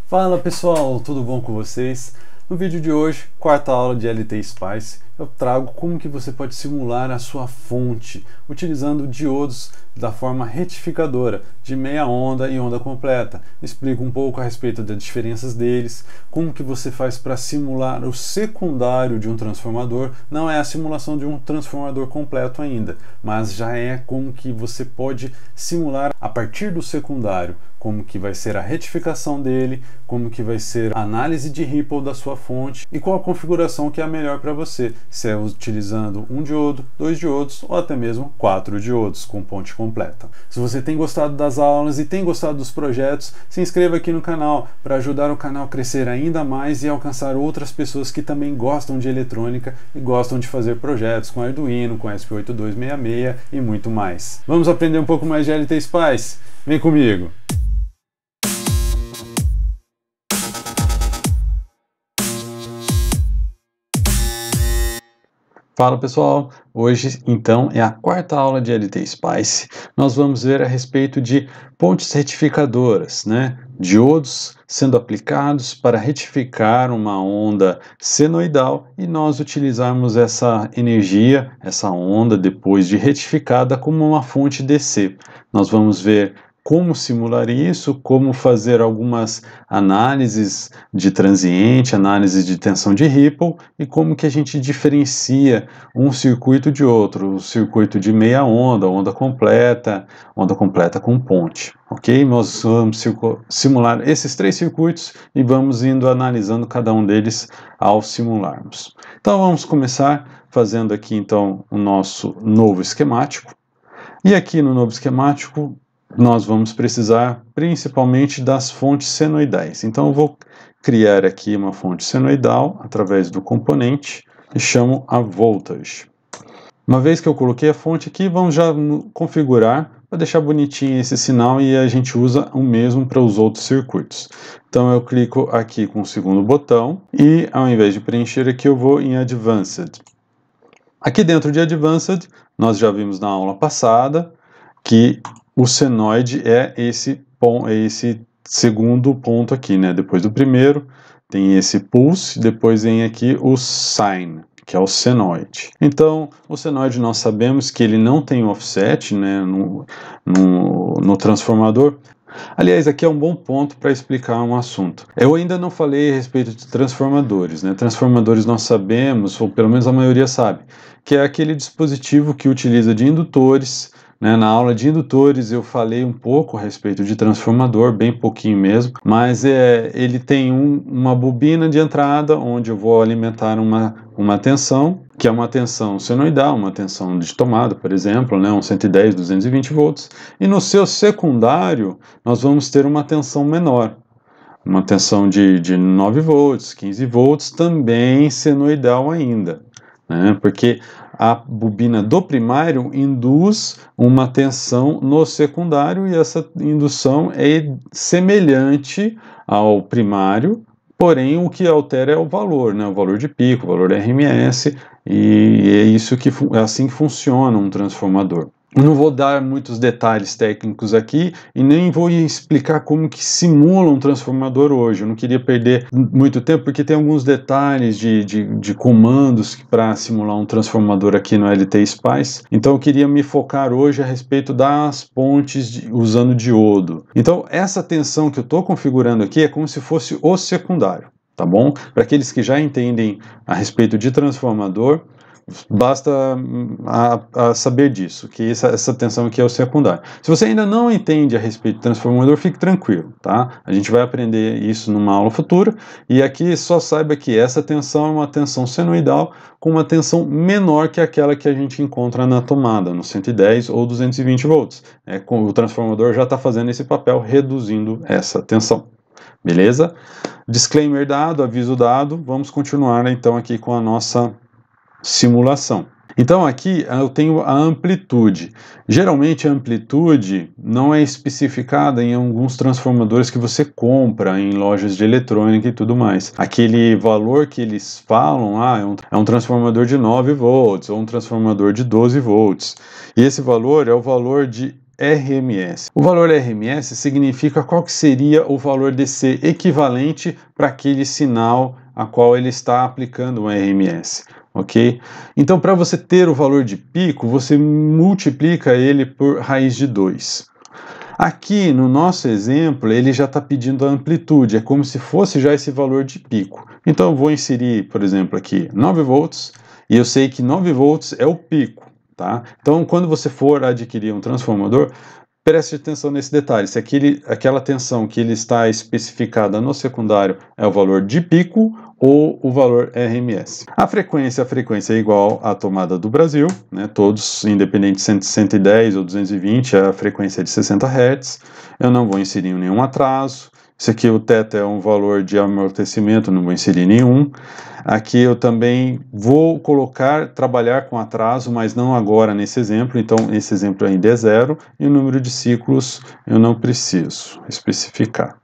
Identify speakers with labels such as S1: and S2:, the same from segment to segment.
S1: Fala pessoal, tudo bom com vocês? No vídeo de hoje, quarta aula de LT Spice, eu trago como que você pode simular a sua fonte utilizando diodos da forma retificadora, de meia onda e onda completa. Explico um pouco a respeito das diferenças deles, como que você faz para simular o secundário de um transformador. Não é a simulação de um transformador completo ainda, mas já é como que você pode simular a partir do secundário, como que vai ser a retificação dele, como que vai ser a análise de ripple da sua fonte e qual a configuração que é a melhor para você, se é utilizando um diodo, dois diodos ou até mesmo 4 diodos com ponte completa. Se você tem gostado das aulas e tem gostado dos projetos, se inscreva aqui no canal para ajudar o canal a crescer ainda mais e alcançar outras pessoas que também gostam de eletrônica e gostam de fazer projetos com Arduino, com ESP8266 e muito mais. Vamos aprender um pouco mais de LT Spice? Vem comigo! Fala pessoal, hoje então é a quarta aula de LT Spice. Nós vamos ver a respeito de pontes retificadoras, diodos sendo aplicados para retificar uma onda senoidal e nós utilizarmos essa energia, essa onda depois de retificada como uma fonte DC. Nós vamos ver como simular isso, como fazer algumas análises de transiente, análise de tensão de ripple e como que a gente diferencia um circuito de outro, o circuito de meia onda, onda completa com ponte, ok? Nós vamos simular esses três circuitos e vamos indo analisando cada um deles ao simularmos. Então vamos começar fazendo aqui então o nosso novo esquemático e aqui no novo esquemático nós vamos precisar principalmente das fontes senoidais. Então eu vou criar aqui uma fonte senoidal através do componente e chamo a voltage. Uma vez que eu coloquei a fonte aqui, vamos já configurar para deixar bonitinho esse sinal e a gente usa o mesmo para os outros circuitos. Então eu clico aqui com o segundo botão e ao invés de preencher aqui eu vou em Advanced. Aqui dentro de Advanced, nós já vimos na aula passada que o senoide é esse segundo ponto aqui, depois do primeiro tem esse pulse, depois vem aqui o sine, que é o senoide. Então, o senoide nós sabemos que ele não tem offset no transformador. Aliás, aqui é um bom ponto para explicar um assunto. Eu ainda não falei a respeito de transformadores. Transformadores nós sabemos, ou pelo menos a maioria sabe, que é aquele dispositivo que utiliza de indutores. Na aula de indutores eu falei um pouco a respeito de transformador, bem pouquinho mesmo, mas ele tem uma bobina de entrada onde eu vou alimentar uma tensão, que é uma tensão senoidal, uma tensão de tomada, por exemplo, um 110, 220 volts, e no seu secundário nós vamos ter uma tensão menor, uma tensão de 9 volts, 15 volts, também senoidal ainda, porque a bobina do primário induz uma tensão no secundário e essa indução é semelhante ao primário, porém o que altera é o valor, o valor de pico, o valor RMS, e é isso que assim funciona um transformador. Não vou dar muitos detalhes técnicos aqui e nem vou explicar como que simula um transformador hoje. Eu não queria perder muito tempo porque tem alguns detalhes de comandos para simular um transformador aqui no LT Spice. Então eu queria me focar hoje a respeito das pontes usando diodo. Então essa tensão que eu estou configurando aqui é como se fosse o secundário, tá bom? Para aqueles que já entendem a respeito de transformador, basta saber disso, que essa tensão aqui é o secundário. Se você ainda não entende a respeito do transformador, fique tranquilo, tá? A gente vai aprender isso numa aula futura, e aqui só saiba que essa tensão é uma tensão senoidal com uma tensão menor que aquela que a gente encontra na tomada, no 110 ou 220 volts. O transformador já está fazendo esse papel, reduzindo essa tensão. Beleza? Disclaimer dado, aviso dado, vamos continuar então aqui com a nossa simulação. Então aqui eu tenho a amplitude. Geralmente a amplitude não é especificada em alguns transformadores que você compra em lojas de eletrônica e tudo mais. Aquele valor que eles falam, é um transformador de 9 volts ou um transformador de 12 volts. E esse valor é o valor de RMS. O valor RMS significa qual que seria o valor DC equivalente para aquele sinal a qual ele está aplicando o RMS, ok? Então, para você ter o valor de pico, você multiplica ele por raiz de 2. Aqui, no nosso exemplo, ele já está pedindo a amplitude, é como se fosse já esse valor de pico. Então, eu vou inserir, por exemplo, aqui 9 volts, e eu sei que 9 volts é o pico, tá? Então, quando você for adquirir um transformador, preste atenção nesse detalhe, se aquela tensão que ele está especificada no secundário é o valor de pico ou o valor RMS. A frequência é igual à tomada do Brasil, né, todos independente de 110 ou 220, a frequência é de 60 Hz, eu não vou inserir nenhum atraso, isso aqui o θ é um valor de amortecimento, não vou inserir nenhum. Aqui eu também vou trabalhar com atraso, mas não agora nesse exemplo, então esse exemplo ainda é 0, e o número de ciclos eu não preciso especificar.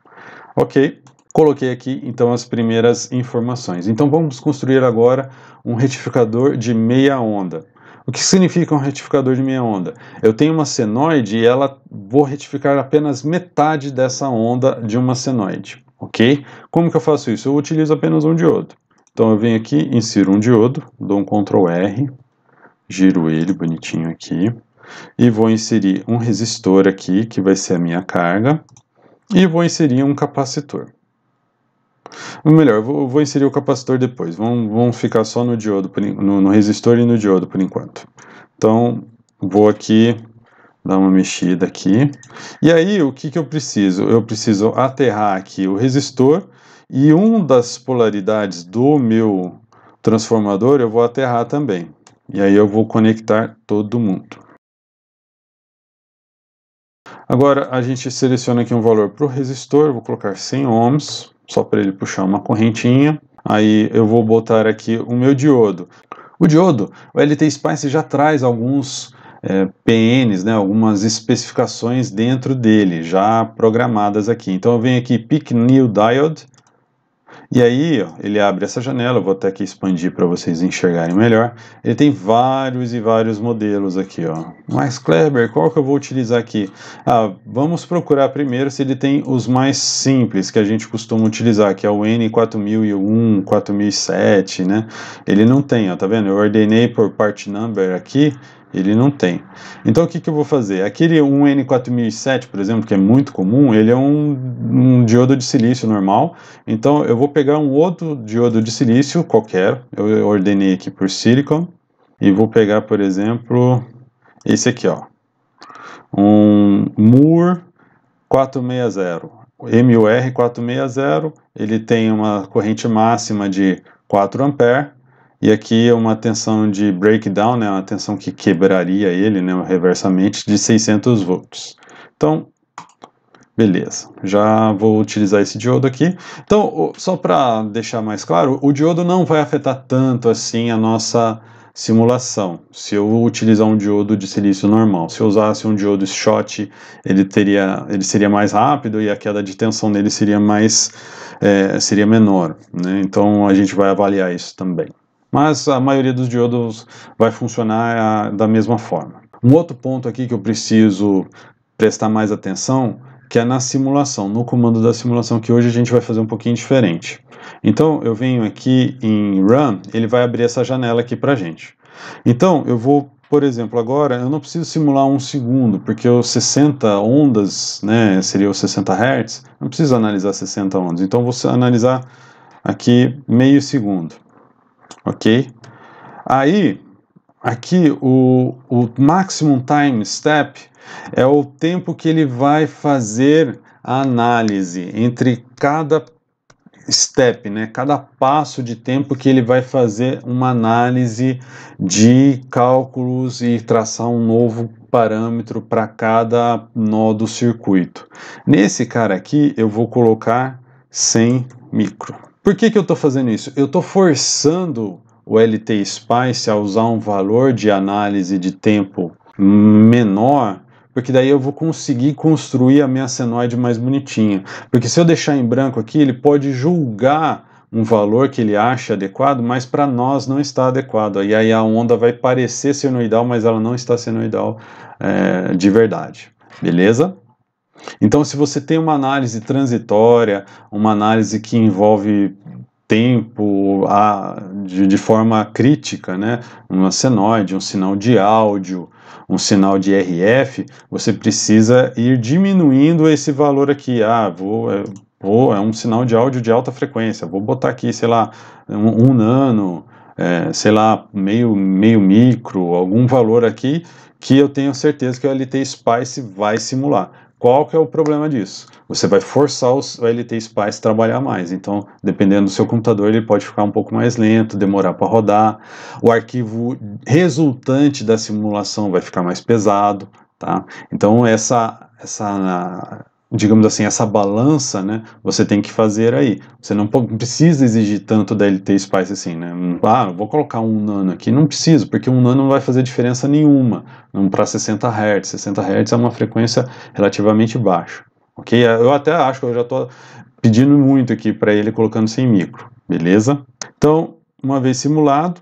S1: Ok, coloquei aqui então as primeiras informações. Então vamos construir agora um retificador de meia onda. O que significa um retificador de meia onda? Eu tenho uma senoide e vou retificar apenas metade dessa onda de uma senoide, ok? Como que eu faço isso? Eu utilizo apenas um diodo. Então eu venho aqui, insiro um diodo, dou um Ctrl R, giro ele bonitinho aqui, e vou inserir um resistor aqui, que vai ser a minha carga, e vou inserir um capacitor. Ou melhor, eu vou inserir o capacitor depois, vamos ficar só no diodo, no resistor e no diodo por enquanto. Então, vou aqui dar uma mexida aqui, e aí o que eu preciso? Eu preciso aterrar aqui o resistor, e uma das polaridades do meu transformador eu vou aterrar também. E aí eu vou conectar todo mundo. Agora a gente seleciona aqui um valor para o resistor, vou colocar 100 ohms, só para ele puxar uma correntinha. Aí eu vou botar aqui o meu diodo. O diodo, o LT-Spice já traz alguns PNs, né, algumas especificações dentro dele, já programadas aqui. Então eu venho aqui, Pick New Diode, e aí ó, ele abre essa janela, eu vou até aqui expandir para vocês enxergarem melhor. Ele tem vários e vários modelos aqui, ó. Mas Kleber, qual que eu vou utilizar aqui? Vamos procurar primeiro se ele tem os mais simples que a gente costuma utilizar, que é o N4001, 4007, né? Ele não tem, ó, tá vendo? Eu ordenei por part number aqui, ele não tem. Então o que eu vou fazer? Aquele N4007, por exemplo, que é muito comum, ele é um diodo de silício normal. Então eu vou pegar um outro diodo de silício qualquer, eu ordenei aqui por silicon, e vou pegar, por exemplo, esse aqui, ó, um MUR 460, MUR 460, ele tem uma corrente máxima de 4 A, e aqui é uma tensão de breakdown, né, uma tensão que quebraria ele, né, reversamente, de 600 volts. Então, beleza, já vou utilizar esse diodo aqui. Então, só para deixar mais claro, o diodo não vai afetar tanto assim a nossa simulação, se eu utilizar um diodo de silício normal. Se eu usasse um diodo Schott, ele seria mais rápido e a queda de tensão dele seria menor, né? Então, a gente vai avaliar isso também. Mas a maioria dos diodos vai funcionar da mesma forma. Um outro ponto aqui que eu preciso prestar mais atenção, que é na simulação, no comando da simulação, que hoje a gente vai fazer um pouquinho diferente. Então, eu venho aqui em Run, ele vai abrir essa janela aqui pra gente. Então, eu vou, por exemplo, agora, eu não preciso simular 1 segundo, porque os 60 ondas, né, seria os 60 Hz, não preciso analisar 60 ondas. Então, vou analisar aqui meio segundo. Ok? Aí, aqui o maximum time step é o tempo que ele vai fazer a análise entre cada step, né? Cada passo de tempo que ele vai fazer uma análise de cálculos e traçar um novo parâmetro para cada nó do circuito. Nesse cara aqui, eu vou colocar 100 micro. Por que eu estou fazendo isso? Eu estou forçando o LT-Spice a usar um valor de análise de tempo menor, porque daí eu vou conseguir construir a minha senoide mais bonitinha. Porque se eu deixar em branco aqui, ele pode julgar um valor que ele acha adequado, mas para nós não está adequado. E aí a onda vai parecer senoidal, mas ela não está senoidal de verdade. beleza? Então, se você tem uma análise transitória, uma análise que envolve tempo de forma crítica, né? Uma senoide, um sinal de áudio, um sinal de RF, você precisa ir diminuindo esse valor aqui. É um sinal de áudio de alta frequência, vou botar aqui, sei lá, um nano, sei lá, meio micro, algum valor aqui que eu tenho certeza que o LT-Spice vai simular. Qual que é o problema disso? Você vai forçar o LT-Spice a trabalhar mais, então, dependendo do seu computador, ele pode ficar um pouco mais lento, demorar para rodar, o arquivo resultante da simulação vai ficar mais pesado, tá? Então, digamos assim, essa balança, né, você tem que fazer aí. Você não precisa exigir tanto da LT-Spice assim, né? Vou colocar um nano aqui. Não preciso, porque um nano não vai fazer diferença nenhuma para 60 Hz. 60 Hz é uma frequência relativamente baixa, ok? Eu até acho que eu já estou pedindo muito aqui para ele colocando sem micro, beleza? Então, uma vez simulado,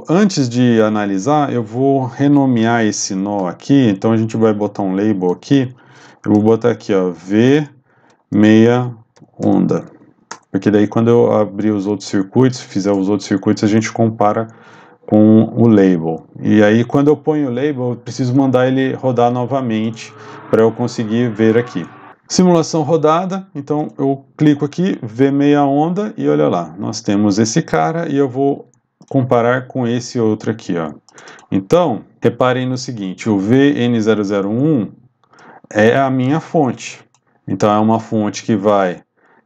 S1: antes de analisar, eu vou renomear esse nó aqui. Então a gente vai botar um label aqui. Eu vou botar aqui, ó, V meia onda, porque daí quando eu abrir os outros circuitos, fizer os outros circuitos, a gente compara com o label. E aí quando eu ponho o label, eu preciso mandar ele rodar novamente para eu conseguir ver aqui. Simulação rodada, então eu clico aqui, V meia onda, e olha lá, nós temos esse cara e eu vou comparar com esse outro aqui, ó. Então, reparem no seguinte, o VN001 é a minha fonte. Então, é uma fonte que vai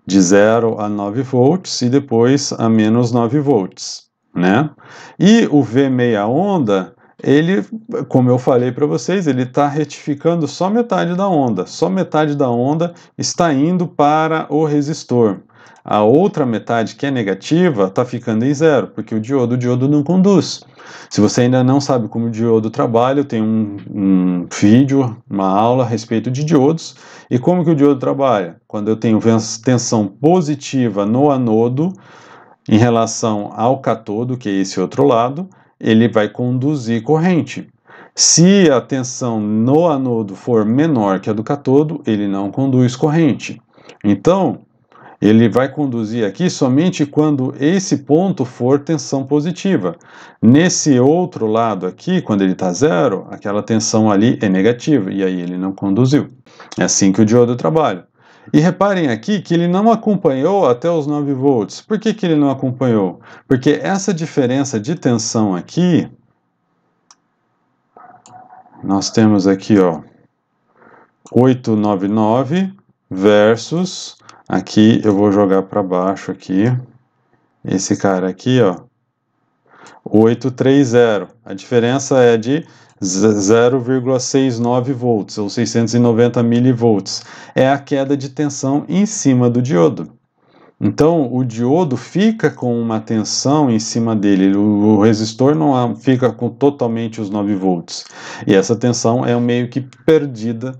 S1: de 0 a 9 volts e depois a menos 9 volts, né? E o V meia onda, ele, como eu falei para vocês, ele está retificando só metade da onda. Só metade da onda está indo para o resistor. A outra metade, que é negativa, está ficando em zero, porque o diodo não conduz. Se você ainda não sabe como o diodo trabalha, eu tenho um vídeo, uma aula a respeito de diodos. E como que o diodo trabalha? Quando eu tenho tensão positiva no anodo em relação ao catodo, que é esse outro lado, ele vai conduzir corrente. Se a tensão no anodo for menor que a do catodo, ele não conduz corrente. Então, ele vai conduzir aqui somente quando esse ponto for tensão positiva. Nesse outro lado aqui, quando ele está zero, aquela tensão ali é negativa, e aí ele não conduziu. É assim que o diodo trabalha. E reparem aqui que ele não acompanhou até os 9 volts. Por que que ele não acompanhou? Porque essa diferença de tensão aqui, nós temos aqui, ó, 899 versus... Aqui eu vou jogar para baixo aqui, esse cara aqui, ó, 830. A diferença é de 0,69 volts, ou 690 milivolts. É a queda de tensão em cima do diodo. Então, o diodo fica com uma tensão em cima dele, o resistor não fica com totalmente os 9 volts. E essa tensão é meio que perdida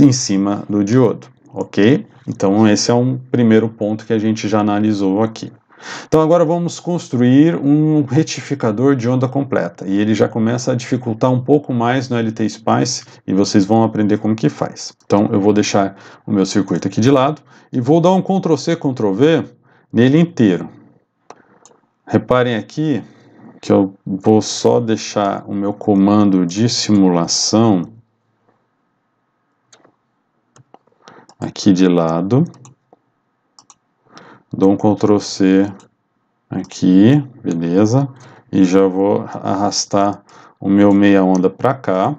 S1: em cima do diodo, ok? Então, esse é um primeiro ponto que a gente já analisou aqui. Então, agora vamos construir um retificador de onda completa. E ele já começa a dificultar um pouco mais no LT-Spice e vocês vão aprender como que faz. Então, eu vou deixar o meu circuito aqui de lado e vou dar um Ctrl+C, Ctrl+V nele inteiro. Reparem aqui que eu vou só deixar o meu comando de simulação aqui de lado, dou um Ctrl+C aqui, beleza, e já vou arrastar o meu meia onda para cá.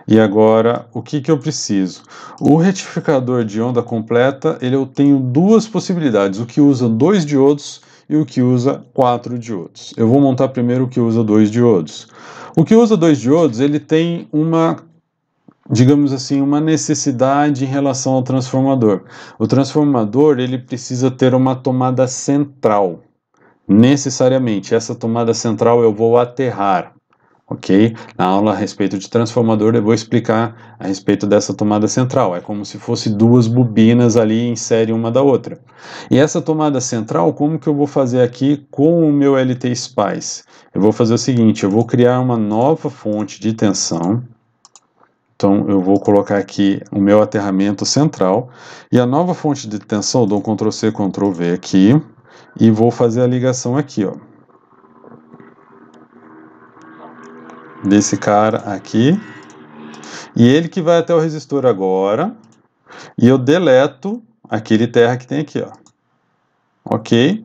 S1: E agora, o que eu preciso? O retificador de onda completa, eu tenho duas possibilidades, o que usa 2 diodos e o que usa 4 diodos. Eu vou montar primeiro o que usa 2 diodos. O que usa 2 diodos, ele tem uma, digamos assim, uma necessidade em relação ao transformador. O transformador, ele precisa ter uma tomada central. Necessariamente, essa tomada central eu vou aterrar, ok? Na aula a respeito de transformador eu vou explicar a respeito dessa tomada central. É como se fosse duas bobinas ali em série uma da outra. E essa tomada central, como que eu vou fazer aqui com o meu LT Spice? Eu vou fazer o seguinte, eu vou criar uma nova fonte de tensão. Então eu vou colocar aqui o meu aterramento central. E a nova fonte de tensão, eu dou um Ctrl+C, Ctrl+V aqui. E vou fazer a ligação aqui, ó. Desse cara aqui, e ele que vai até o resistor agora, e eu deleto aquele terra que tem aqui, ó. Ok?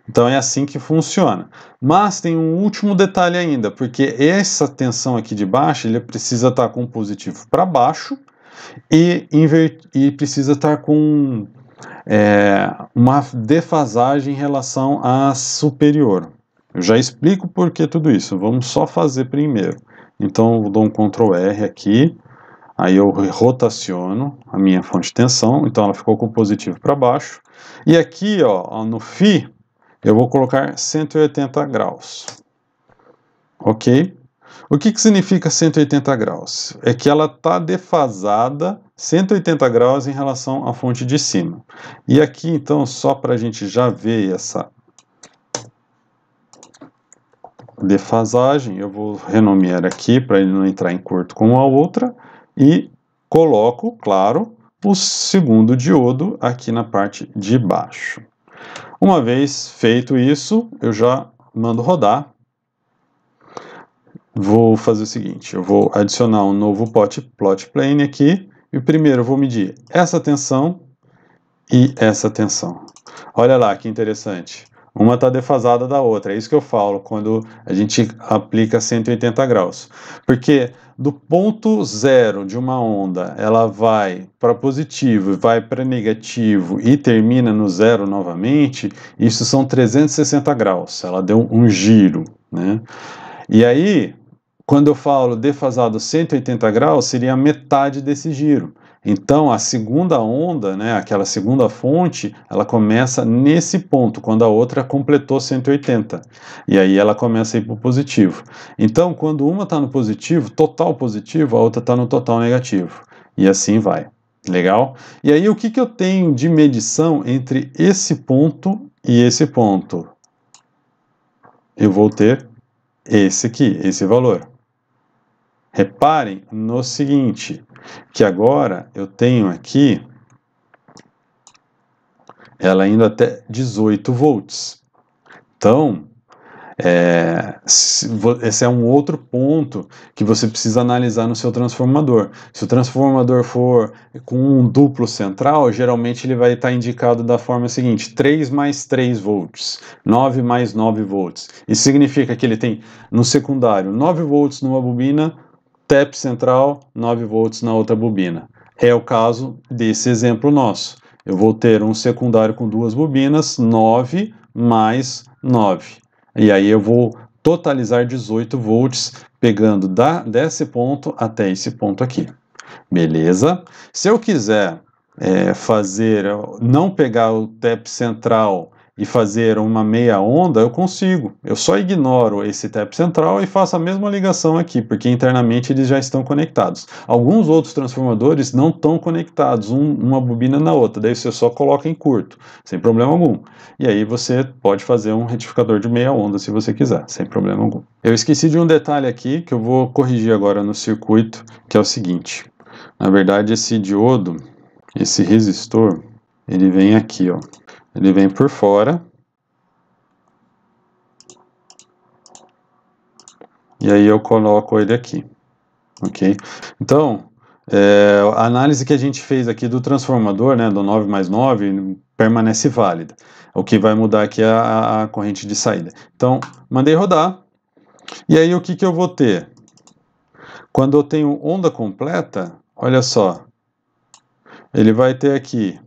S1: Então é assim que funciona. Mas tem um último detalhe ainda, porque essa tensão aqui de baixo, ele precisa estar com o positivo para baixo, e precisa estar com uma defasagem em relação à superior. Eu já explico por que tudo isso, vamos só fazer primeiro. Então eu dou um Ctrl R aqui, aí eu rotaciono a minha fonte de tensão, então ela ficou com o positivo para baixo. E aqui, ó, no φ, eu vou colocar 180 graus. Ok? O que significa 180 graus? É que ela está defasada 180 graus em relação à fonte de cima. E aqui, então, só para a gente já ver essa defasagem, eu vou renomear aqui para ele não entrar em curto com a outra e coloco, claro, o segundo diodo aqui na parte de baixo. Uma vez feito isso, eu já mando rodar. Vou fazer o seguinte, eu vou adicionar um novo plot plane aqui e primeiro eu vou medir essa tensão e essa tensão. Olha lá que interessante. Uma está defasada da outra, é isso que eu falo quando a gente aplica 180 graus. Porque do ponto zero de uma onda, ela vai para positivo, vai para negativo e termina no zero novamente, isso são 360 graus, ela deu um giro, né? E aí, quando eu falo defasado 180 graus, seria a metade desse giro. Então, a segunda onda, né, aquela segunda fonte, ela começa nesse ponto, quando a outra completou 180. E aí ela começa a ir para o positivo. Então, quando uma está no positivo, total positivo, a outra está no total negativo. E assim vai. Legal? E aí, o que eu tenho de medição entre esse ponto e esse ponto? Eu vou ter esse aqui, esse valor. Reparem no seguinte, que agora eu tenho aqui ela indo até 18 volts. Então, esse é um outro ponto que você precisa analisar no seu transformador. Se o transformador for com um duplo central, geralmente ele vai estar indicado da forma seguinte, 3 mais 3 volts, 9 mais 9 volts. Isso significa que ele tem no secundário 9 volts numa bobina, TEP central, 9 volts na outra bobina. É o caso desse exemplo nosso. Eu vou ter um secundário com duas bobinas, 9 mais 9. E aí eu vou totalizar 18 volts, pegando desse ponto até esse ponto aqui. Beleza? Se eu quiser não pegar o TEP central e fazer uma meia onda, eu consigo. Eu só ignoro esse TEP central e faço a mesma ligação aqui, porque internamente eles já estão conectados. Alguns outros transformadores não estão conectados, uma bobina na outra, daí você só coloca em curto, sem problema algum. E aí você pode fazer um retificador de meia onda se você quiser, sem problema algum. Eu esqueci de um detalhe aqui que eu vou corrigir agora no circuito, que é o seguinte. Na verdade, esse diodo, esse resistor, ele vem aqui, ó. Ele vem por fora. E aí eu coloco ele aqui. Ok? Então, a análise que a gente fez aqui do transformador, né, do 9 mais 9, permanece válida. O que vai mudar aqui é a corrente de saída. Então, mandei rodar. E aí o que eu vou ter? Quando eu tenho onda completa, olha só. Ele vai ter aqui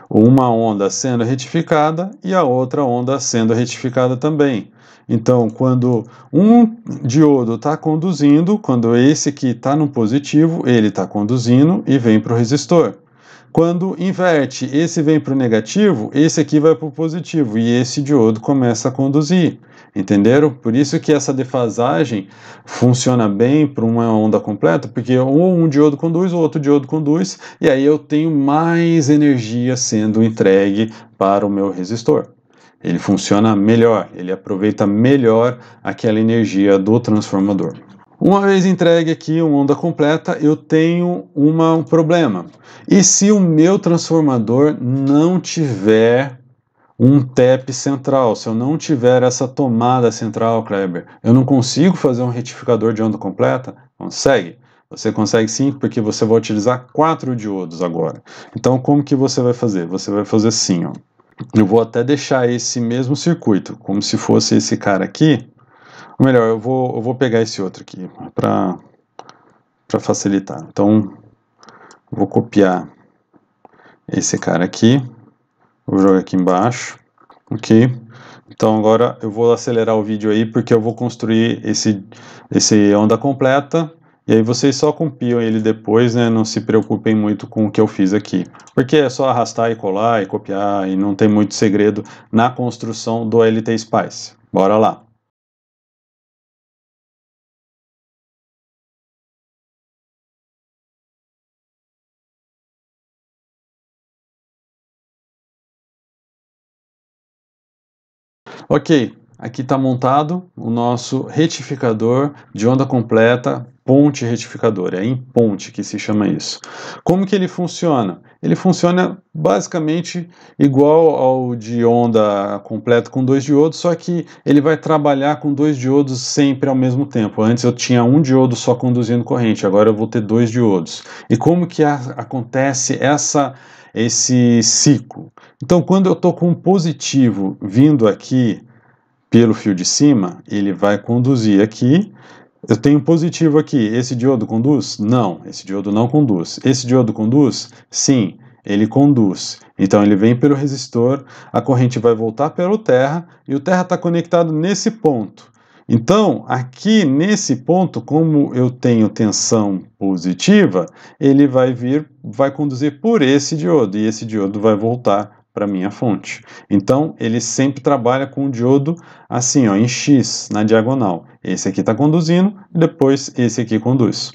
S1: uma onda sendo retificada e a outra onda sendo retificada também. Então, quando um diodo está conduzindo, quando esse aqui está no positivo, ele está conduzindo e vem para o resistor. Quando inverte, esse vem para o negativo, esse aqui vai para o positivo, e esse diodo começa a conduzir, entenderam? Por isso que essa defasagem funciona bem para uma onda completa, porque um diodo conduz, o outro diodo conduz, e aí eu tenho mais energia sendo entregue para o meu resistor. Ele funciona melhor, ele aproveita melhor aquela energia do transformador. Uma vez entregue aqui uma onda completa, eu tenho um problema. E se o meu transformador não tiver um TEP central, se eu não tiver essa tomada central, Kleber, eu não consigo fazer um retificador de onda completa? Consegue? Você consegue sim, porque você vai utilizar 4 diodos agora. Então, como que você vai fazer? Você vai fazer assim, ó. Eu vou até deixar esse mesmo circuito, como se fosse esse cara aqui. Ou melhor, eu vou pegar esse outro aqui para facilitar. Então, eu vou copiar esse cara aqui, vou jogar aqui embaixo, ok? Então agora eu vou acelerar o vídeo aí porque eu vou construir esse onda completa e aí vocês só copiam ele depois, né? Não se preocupem muito com o que eu fiz aqui, porque é só arrastar e colar e copiar e não tem muito segredo na construção do LT Spice. Bora lá! Ok, aqui está montado o nosso retificador de onda completa, ponte retificador, é em ponte que se chama isso. Como que ele funciona? Ele funciona basicamente igual ao de onda completa com 2 diodos, só que ele vai trabalhar com 2 diodos sempre ao mesmo tempo. Antes eu tinha um diodo só conduzindo corrente, agora eu vou ter 2 diodos. E como que acontece esse ciclo? Então, quando eu estou com um positivo vindo aqui pelo fio de cima, ele vai conduzir aqui. Eu tenho positivo aqui. Esse diodo conduz? Não, esse diodo não conduz. Esse diodo conduz? Sim, ele conduz. Então, ele vem pelo resistor, a corrente vai voltar pelo terra, e o terra está conectado nesse ponto. Então, aqui nesse ponto, como eu tenho tensão positiva, ele vai conduzir por esse diodo, e esse diodo vai voltar para minha fonte. Então, ele sempre trabalha com o diodo assim, ó, em X, na diagonal. Esse aqui está conduzindo, e depois esse aqui conduz.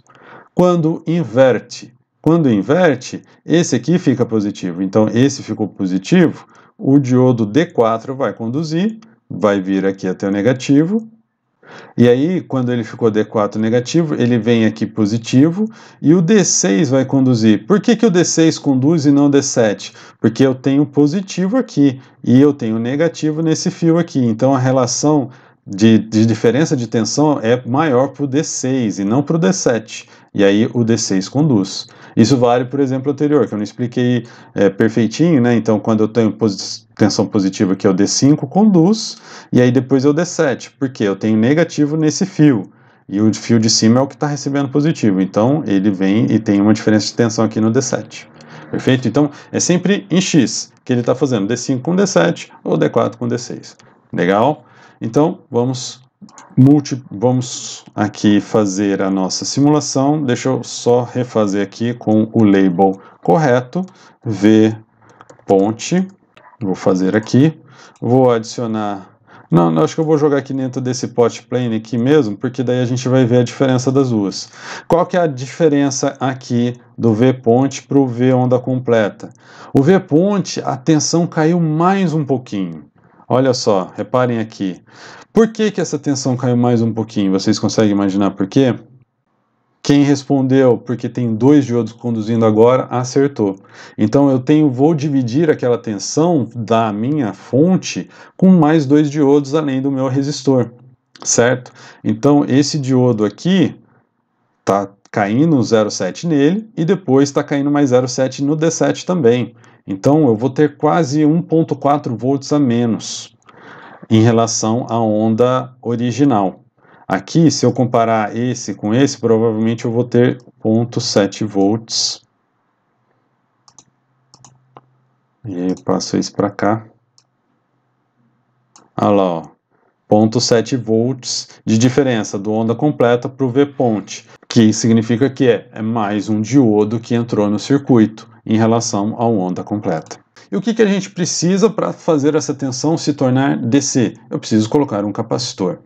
S1: Quando inverte, esse aqui fica positivo. Então, esse ficou positivo, o diodo D4 vai conduzir, vai vir aqui até o negativo, e aí, quando ele ficou D4 negativo, ele vem aqui positivo e o D6 vai conduzir. Por que o D6 conduz e não o D7? Porque eu tenho positivo aqui e eu tenho negativo nesse fio aqui. Então, a relação de diferença de tensão é maior para o D6 e não para o D7. E aí, o D6 conduz. Isso vale para o exemplo anterior, que eu não expliquei perfeitinho, né? Então, quando eu tenho tensão positiva, que é o D5, conduz, e aí depois é o D7, porque eu tenho negativo nesse fio, e o fio de cima é o que está recebendo positivo, então ele vem e tem uma diferença de tensão aqui no D7. Perfeito? Então, é sempre em X que ele está fazendo, D5 com D7 ou D4 com D6. Legal? Então, vamos aqui fazer a nossa simulação. Deixa eu só refazer aqui com o label correto, V ponte, vou fazer aqui, vou adicionar, não, acho que eu vou jogar aqui dentro desse pot plane aqui mesmo, porque daí a gente vai ver a diferença das duas. Qual que é a diferença aqui do V ponte para o V onda completa? O V ponte, a tensão caiu mais um pouquinho. Olha só, reparem aqui. Por que essa tensão caiu mais um pouquinho? Vocês conseguem imaginar por quê? Quem respondeu porque tem 2 diodos conduzindo agora, acertou. Então vou dividir aquela tensão da minha fonte com mais 2 diodos além do meu resistor, certo? Então esse diodo aqui está caindo 0,7 nele e depois está caindo mais 0,7 no D7 também. Então eu vou ter quase 1,4 volts a menos em relação à onda original. Aqui, se eu comparar esse com esse, provavelmente eu vou ter 0,7 volts. E aí eu passo isso para cá. Olha lá, ó. 0,7 volts de diferença do onda completa para o V ponte. que significa que é mais um diodo que entrou no circuito em relação à onda completa. E o que a gente precisa para fazer essa tensão se tornar DC? Eu preciso colocar um capacitor.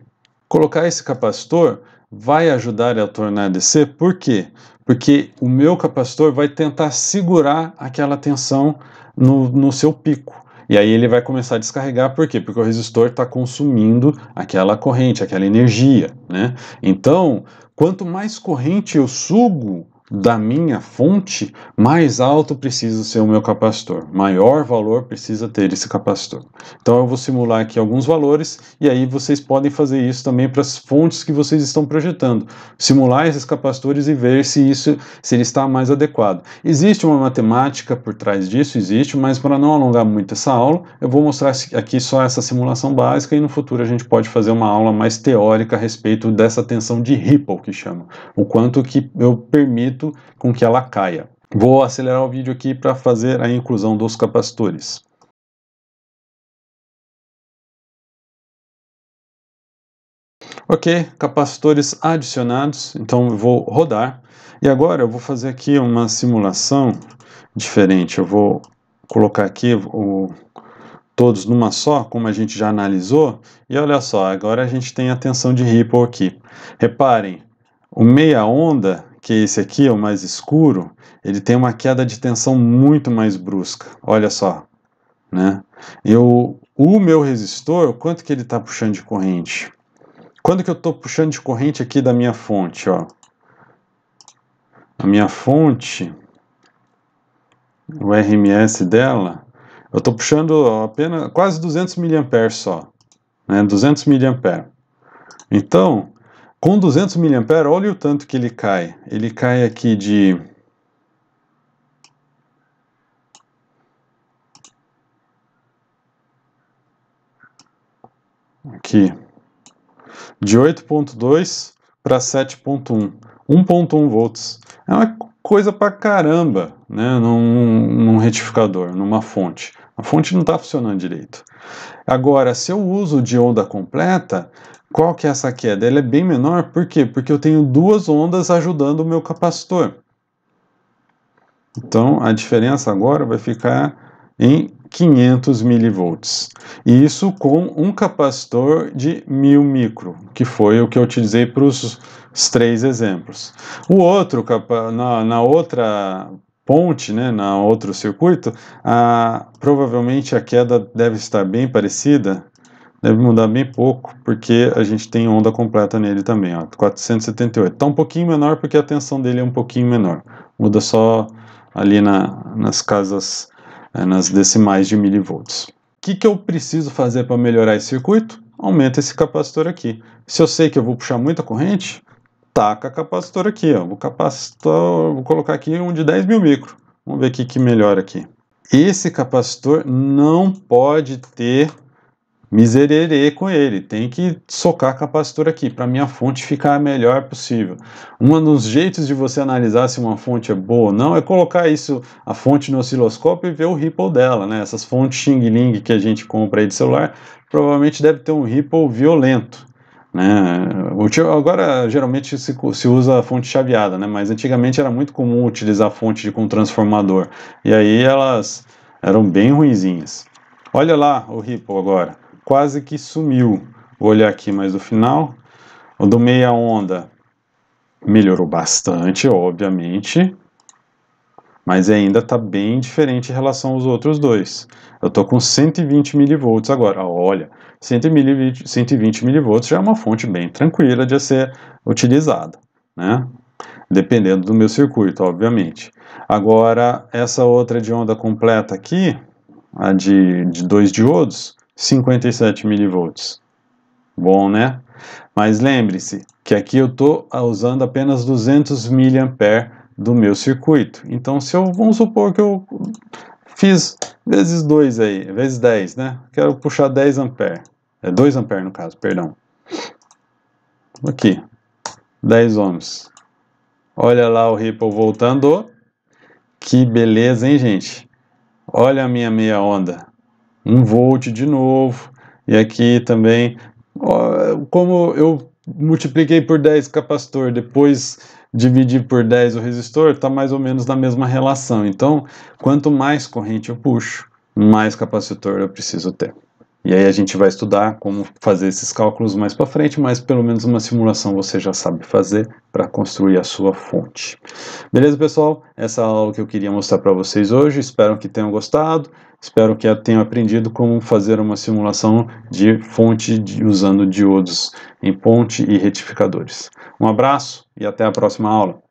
S1: Colocar esse capacitor vai ajudar a tornar DC, por quê? Porque o meu capacitor vai tentar segurar aquela tensão no seu pico. E aí ele vai começar a descarregar, por quê? Porque o resistor está consumindo aquela corrente, aquela energia, né? Então, quanto mais corrente eu sugo da minha fonte, mais alto precisa ser o meu capacitor, maior valor precisa ter esse capacitor. Então eu vou simular aqui alguns valores e aí vocês podem fazer isso também para as fontes que vocês estão projetando, simular esses capacitores e ver se ele está mais adequado. Existe uma matemática por trás disso, existe, mas para não alongar muito essa aula, eu vou mostrar aqui só essa simulação básica e no futuro a gente pode fazer uma aula mais teórica a respeito dessa tensão de Ripple que chama, o quanto que eu permito com que ela caia. Vou acelerar o vídeo aqui para fazer a inclusão dos capacitores. Ok, capacitores adicionados, então eu vou rodar. E agora eu vou fazer aqui uma simulação diferente. Eu vou colocar aqui todos numa só, como a gente já analisou. E olha só, agora a gente tem a tensão de Ripple aqui. Reparem, o meia onda, que é esse aqui, é o mais escuro, ele tem uma queda de tensão muito mais brusca. Olha só, né? O meu resistor, quanto que ele está puxando de corrente? Quando que eu estou puxando de corrente aqui da minha fonte, ó? A minha fonte, o RMS dela, eu estou puxando apenas quase 200 mA só, né? 200 mA. Então, com 200 mA, olha o tanto que ele cai. Ele cai aqui de... Aqui. De 8.2 para 7.1. 1.1 volts. É uma coisa pra caramba, né? Num retificador, numa fonte. A fonte não está funcionando direito. Agora, se eu uso de onda completa, qual que é essa queda? Ela é bem menor, por quê? Porque eu tenho duas ondas ajudando o meu capacitor. Então, a diferença agora vai ficar em 500 milivolts. E isso com um capacitor de 1000 micro, que foi o que eu utilizei para os 3 exemplos. O outro, na outra ponte, né, na outro circuito, provavelmente a queda deve estar bem parecida, deve mudar bem pouco, porque a gente tem onda completa nele também, ó, 478. Está um pouquinho menor porque a tensão dele é um pouquinho menor. Muda só ali nas casas, nas decimais de milivolts. O que eu preciso fazer para melhorar esse circuito? Aumenta esse capacitor aqui. Se eu sei que eu vou puxar muita corrente, taca capacitor aqui, ó. Vou colocar aqui um de 10.000 micro. Vamos ver o que melhora aqui. Esse capacitor não pode ter miserere com ele, tem que socar capacitor aqui, para minha fonte ficar a melhor possível. Um dos jeitos de você analisar se uma fonte é boa ou não é colocar a fonte no osciloscópio e ver o ripple dela, né? Essas fontes Xing Ling que a gente compra aí de celular, provavelmente deve ter um ripple violento, né? Agora, geralmente se usa a fonte chaveada, né? Mas antigamente era muito comum utilizar fonte com transformador, e aí elas eram bem ruinzinhas. Olha lá o ripple agora. Quase que sumiu. Vou olhar aqui mais no final. O do meia onda melhorou bastante, obviamente, mas ainda está bem diferente em relação aos outros dois. Eu estou com 120 milivolts agora. Olha, 120 milivolts já é uma fonte bem tranquila de ser utilizada, né? Dependendo do meu circuito, obviamente. Agora, essa outra de onda completa aqui, a de 2 diodos, 57 milivolts. Bom, né? Mas lembre-se que aqui eu estou usando apenas 200 mA do meu circuito. Então, vamos supor que eu fiz vezes 2 aí, vezes 10, né? Quero puxar 10 amperes. 2 amperes no caso, perdão. Aqui, 10 ohms. Olha lá o ripple voltando. Que beleza, hein, gente? Olha a minha meia onda. 1 volt de novo. E aqui também, como eu multipliquei por 10 capacitor, depois dividir por 10 o resistor, está mais ou menos na mesma relação. Então, quanto mais corrente eu puxo, mais capacitor eu preciso ter. E aí a gente vai estudar como fazer esses cálculos mais para frente, mas pelo menos uma simulação você já sabe fazer para construir a sua fonte. Beleza, pessoal? Essa é a aula que eu queria mostrar para vocês hoje. Espero que tenham gostado. Espero que tenham aprendido como fazer uma simulação de fonte usando diodos em ponte e retificadores. Um abraço e até a próxima aula.